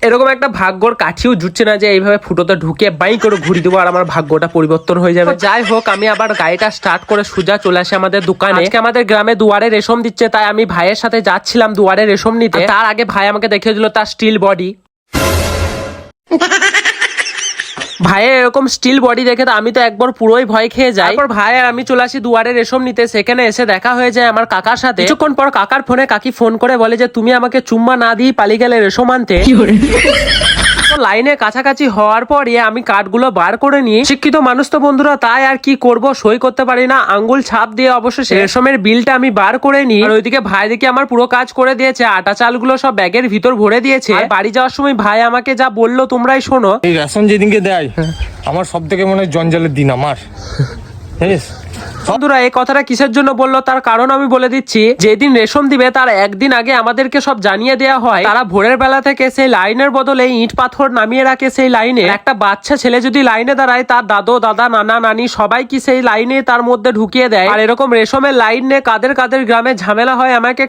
এরকম একটা ভাগ্যর কাঠিও জুটছে না যে এইভাবে ফুটোতে ঢুকে বাই করে ঘুরি দেবো আর আমার ভাগ্যটা পরিবর্তন হয়ে যাবে। যাই হোক, আমি আবার গাড়িটা স্টার্ট করে সোজা চলে আসি আমাদের দোকানে। আজকে আমাদের গ্রামে দুয়ারে রেশম দিচ্ছে, তাই আমি ভাইয়ের সাথে যাচ্ছিলাম দুয়ারে রেশম নিতে। তার আগে ভাই আমাকে দেখিয়ে দিল তার স্টিল বডি। ভাইয়ের এরকম স্টিল বডি দেখে তো আমি তো একবার পুরোই ভয় খেয়ে যাই। তারপর ভাই আর আমি চলে আসি দুয়ারে রেশম নিতে। সেখানে এসে দেখা হয়ে যায় আমার কাকার সাথে। কিছুক্ষণ পর কাকার ফোনে কাকি ফোন করে বলে যে তুমি আমাকে চুম্মা না দিয়ে পালিয়ে গেলে রেশম আনতে। লাইনে কাছাকাছি হওয়ার পরে আমি কার্ডগুলো বার করে নিয়ে, শিক্ষিত মানুষ তো বন্ধুরা, তাই আর কি করব, সই করতে পারি না, আঙ্গুল ছাপ দিয়ে অবশেষে রেশমের বিলটা আমি বার করে নিই। আর ওইদিকে ভাই দেখি আমার পুরো কাজ করে দিয়েছে, আটা চালগুলো সব ব্যাগের ভিতর ভরে দিয়েছে। আর বাড়ি যাওয়ার সময় ভাই আমাকে যা বললো তোমরাই শোনো। এই রেশন যেদিনকে দেয় আমার সব থেকে মনে হয় জঞ্জালের দিন আমার। বন্ধুরা এই কথাটা কিসের জন্য বললো তার কারণ আমি বলে দিচ্ছি। যেদিন রেশম দিবে তার একদিন আগে আমাদেরকে সব জানিয়ে দেওয়া হয়। তারা ভোরের বেলা থেকে সেই লাইনের বদলে ইট পাথর নামিয়ে রাখে সেই লাইনে। একটা বাচ্চা ছেলে যদি লাইনে দাঁড়ায় তার দাদু দাদা নানা নানি সবাই কি সেই লাইনে তার মধ্যে ঢুকিয়ে দেয়। আর এরকম রেশমের লাইন নিয়ে কাদের কাদের গ্রামে ঝামেলা হয় আমাকে